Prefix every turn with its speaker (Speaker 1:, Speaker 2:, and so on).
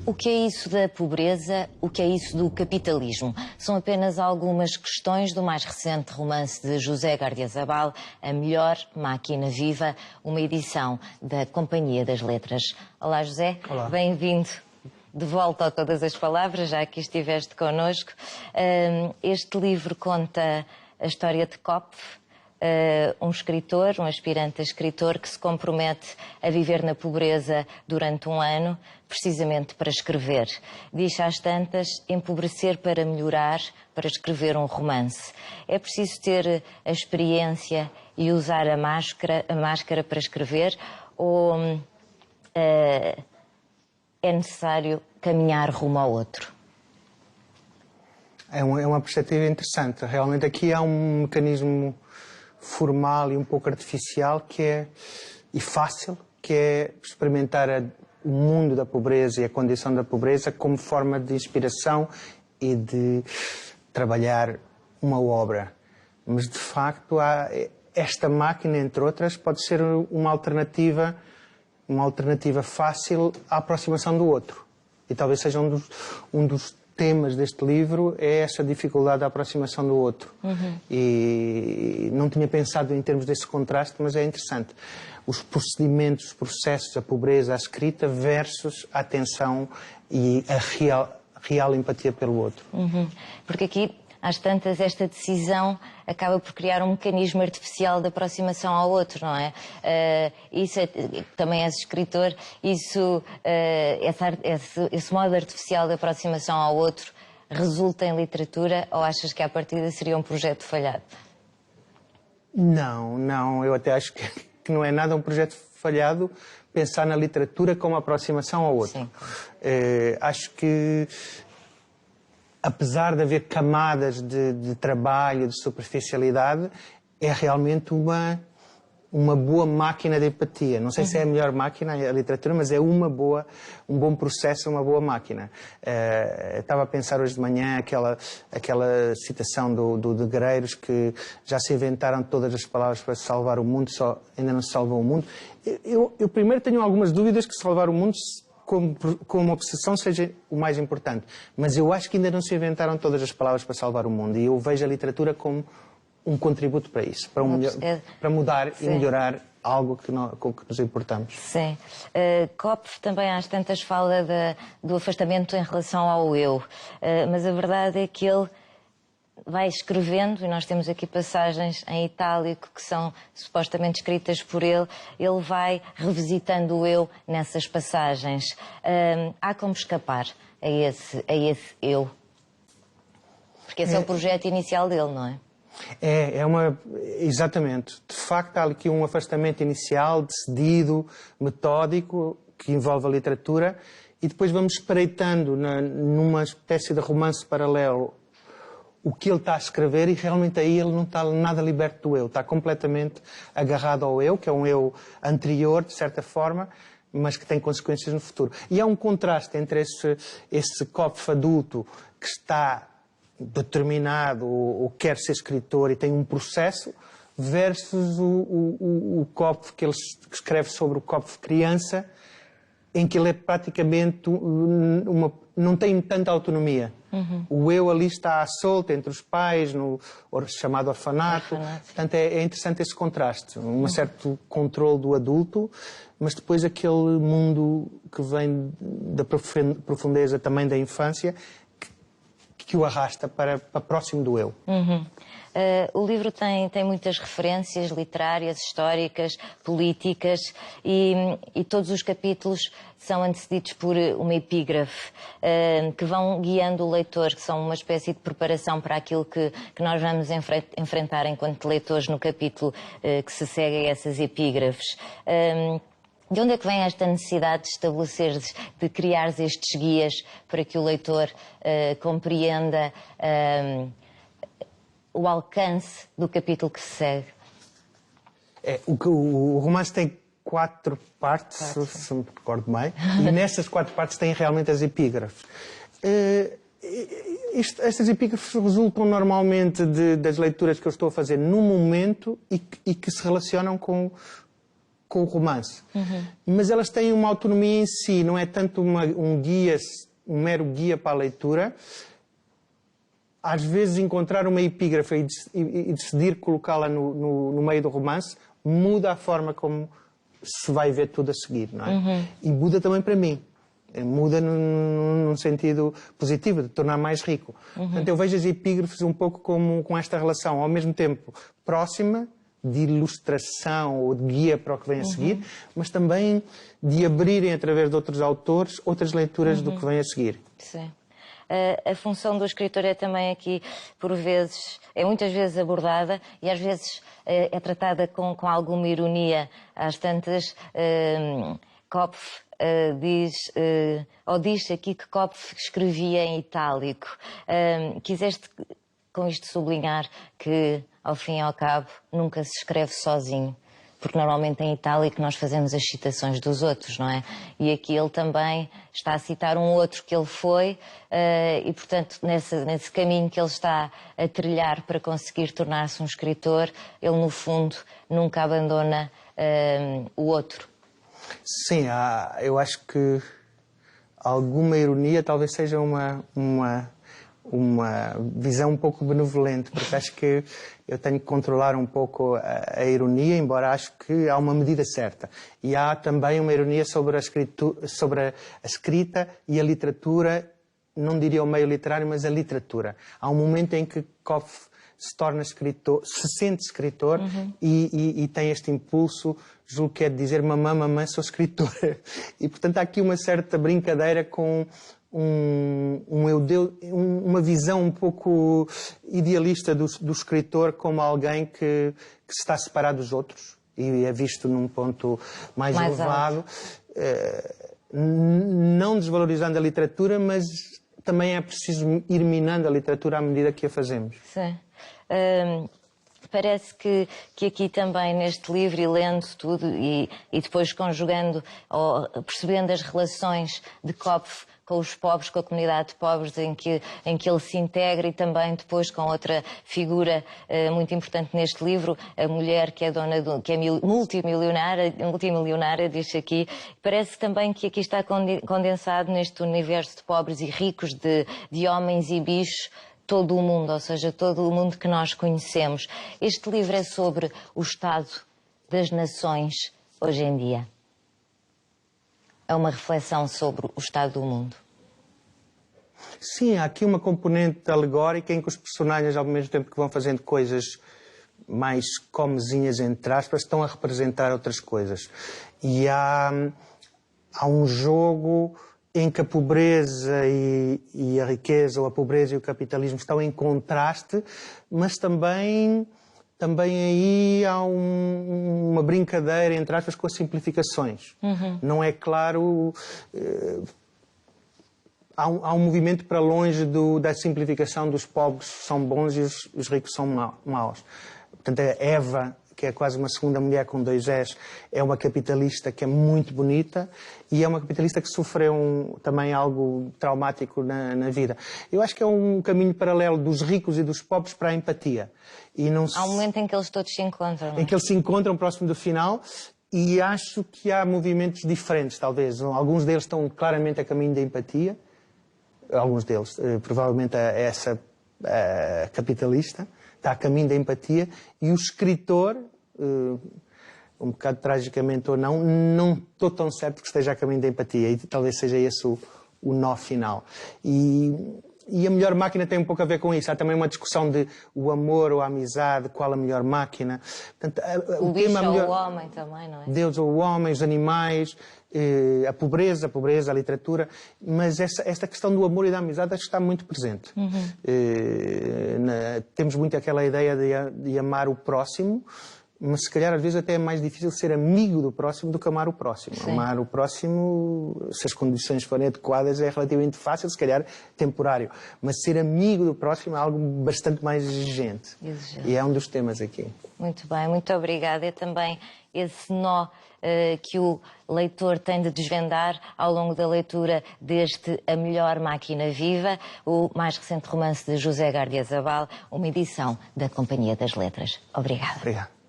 Speaker 1: O que é isso da pobreza? O que é isso do capitalismo? São apenas algumas questões do mais recente romance de José Gardiazabal, A Melhor Máquina Viva, uma edição da Companhia das Letras. Olá, José.
Speaker 2: Olá.
Speaker 1: Bem-vindo de volta a Todas as Palavras, já que estiveste connosco. Este livro conta a história de Kopf, um escritor, um aspirante a escritor que se compromete a viver na pobreza durante um ano, precisamente para escrever. Diz às tantas, empobrecer para melhorar, para escrever um romance. É preciso ter a experiência e usar a máscara para escrever, ou é necessário caminhar rumo ao outro?
Speaker 2: É uma perspectiva interessante. Realmente aqui há um mecanismo formal e um pouco artificial e fácil, que é experimentar o mundo da pobreza e a condição da pobreza como forma de inspiração e de trabalhar uma obra. Mas, de facto, esta máquina, entre outras, pode ser uma alternativa fácil à aproximação do outro. E talvez seja um dos temas deste livro, é essa dificuldade da aproximação do outro. E não tinha pensado em termos desse contraste, mas é interessante. Os procedimentos, os processos, a pobreza, a escrita versus a atenção e a real empatia pelo outro.
Speaker 1: Porque aqui, às tantas, esta decisão acaba por criar um mecanismo artificial de aproximação ao outro, não é? Também és escritor, esse modo artificial de aproximação ao outro resulta em literatura, ou achas que à partida seria um projeto falhado?
Speaker 2: Não, eu até acho que não é nada um projeto falhado pensar na literatura como aproximação ao outro.
Speaker 1: Sim.
Speaker 2: Acho que, apesar de haver camadas de trabalho, de superficialidade, é realmente uma boa máquina de empatia. Não sei se é a melhor máquina, a literatura, mas é um bom processo, uma boa máquina. Estava a pensar hoje de manhã aquela citação de Guerreiros, que já se inventaram todas as palavras para salvar o mundo, só ainda não se salvou o mundo. Eu primeiro tenho algumas dúvidas que salvar o mundo como obsessão seja o mais importante. Mas eu acho que ainda não se inventaram todas as palavras para salvar o mundo. E eu vejo a literatura como um contributo para isso, para mudar e melhorar algo com que nos importamos.
Speaker 1: Sim. Kopf também às tantas fala do afastamento em relação ao eu. Mas a verdade é que ele vai escrevendo, e nós temos aqui passagens em itálico que são supostamente escritas por ele, ele vai revisitando o eu nessas passagens. Há como escapar a esse eu? Porque esse é o projeto inicial dele, não é?
Speaker 2: Exatamente. De facto, há aqui um afastamento inicial, decidido, metódico, que envolve a literatura, e depois vamos espreitando numa espécie de romance paralelo o que ele está a escrever, e realmente aí ele não está nada liberto do eu, está completamente agarrado ao eu, que é um eu anterior, de certa forma, mas que tem consequências no futuro. E há um contraste entre esse Kopf adulto que está determinado ou quer ser escritor e tem um processo, versus o Kopf que ele escreve sobre o Kopf criança, em que ele é praticamente não tem tanta autonomia. O eu ali está à solta entre os pais, no chamado orfanato. Portanto, é interessante esse contraste. Um certo controle do adulto, mas depois aquele mundo que vem da profundeza também da infância, que o arrasta para próximo do eu.
Speaker 1: O livro tem muitas referências literárias, históricas, políticas, e todos os capítulos são antecedidos por uma epígrafe que vão guiando o leitor, que são uma espécie de preparação para aquilo que nós vamos enfrentar enquanto leitores no capítulo que se segue a essas epígrafes. De onde é que vem esta necessidade de estabeleceres, de criares estes guias para que o leitor compreenda o alcance do capítulo que se segue?
Speaker 2: O romance tem 4 partes, se me recordo bem, e nessas 4 partes tem realmente as epígrafes. Estas epígrafes resultam normalmente das leituras que eu estou a fazer no momento e que se relacionam com com o romance. Mas elas têm uma autonomia em si, não é tanto um guia, um mero guia para a leitura. Às vezes encontrar uma epígrafe e decidir colocá-la no meio do romance muda a forma como se vai ver tudo a seguir, não é? E muda também para mim. Muda num sentido positivo, de tornar mais rico. Portanto, eu vejo as epígrafes um pouco como com esta relação, ao mesmo tempo próxima, de ilustração ou de guia para o que vem a seguir, mas também de abrirem, através de outros autores, outras leituras do que vem a seguir.
Speaker 1: Sim. A função do escritor é também aqui, por vezes, é muitas vezes abordada e às vezes é tratada com alguma ironia. Às tantas, Kopff diz aqui que Kopff escrevia em itálico. Quiseste com isto sublinhar que, ao fim e ao cabo, nunca se escreve sozinho. Porque normalmente em itálico nós fazemos as citações dos outros, não é? E aqui ele também está a citar um outro que ele foi e, portanto, nesse caminho que ele está a trilhar para conseguir tornar-se um escritor, ele, no fundo, nunca abandona o outro.
Speaker 2: Sim, eu acho que alguma ironia talvez seja uma visão um pouco benevolente, porque acho que eu tenho que controlar um pouco a ironia, embora acho que há uma medida certa. E há também uma ironia sobre a escrita e a literatura, não diria o meio literário, mas a literatura. Há um momento em que Kopff se torna escritor, se sente escritor e tem este impulso, julgo que é de dizer mamãe, sou escritor. E, portanto, há aqui uma certa brincadeira com uma visão um pouco idealista do escritor como alguém que se está separado dos outros e é visto num ponto mais elevado, não desvalorizando a literatura, mas também é preciso ir minando a literatura à medida que a fazemos.
Speaker 1: Sim. Parece que aqui também neste livro, e lendo tudo e depois conjugando ou percebendo as relações de Kopff com os pobres, com a comunidade de pobres em que ele se integra, e também depois com outra figura muito importante neste livro, a mulher que é multimilionária, diz aqui. Parece também que aqui está condensado neste universo de pobres e ricos, de homens e bichos, todo o mundo, ou seja, todo o mundo que nós conhecemos. Este livro é sobre o estado das nações hoje em dia. É uma reflexão sobre o estado do mundo.
Speaker 2: Sim, há aqui uma componente alegórica em que os personagens, ao mesmo tempo que vão fazendo coisas mais comezinhas, entre aspas, estão a representar outras coisas. E há um jogo em que a pobreza e a riqueza, ou a pobreza e o capitalismo estão em contraste, mas também aí há uma brincadeira, entre aspas, com as simplificações. Não é claro... Há um movimento para longe da simplificação dos pobres são bons e os ricos são maus. Portanto, a Eva, que é quase uma segunda mulher com 2 Es, é uma capitalista que é muito bonita e é uma capitalista que sofreu também algo traumático na vida. Eu acho que é um caminho paralelo dos ricos e dos pobres para a empatia.
Speaker 1: Há um momento em que eles todos se encontram. Não é?
Speaker 2: Em que eles se encontram próximo do final. E acho que há movimentos diferentes, talvez. Alguns deles estão claramente a caminho da empatia. Alguns deles, provavelmente essa capitalista, está a caminho da empatia, e o escritor, um bocado tragicamente ou não estou tão certo que esteja a caminho da empatia, e talvez seja esse o nó final. E a melhor máquina tem um pouco a ver com isso. Há também uma discussão de o amor ou a amizade, qual a melhor máquina. Portanto,
Speaker 1: o bicho ou o homem também, não é? Deus
Speaker 2: ou o homem, os animais, a pobreza, a literatura. Mas esta questão do amor e da amizade acho que está muito presente. Temos muito aquela ideia de amar o próximo, mas se calhar às vezes até é mais difícil ser amigo do próximo do que amar o próximo. Sim. Amar o próximo, se as condições forem adequadas, é relativamente fácil, se calhar temporário. Mas ser amigo do próximo é algo bastante mais exigente. E é um dos temas aqui.
Speaker 1: Muito bem, muito obrigada. É também esse nó que o leitor tem de desvendar ao longo da leitura deste A Melhor Máquina Viva, o mais recente romance de José Gardia Zabal, uma edição da Companhia das Letras. Obrigada.
Speaker 2: Obrigado.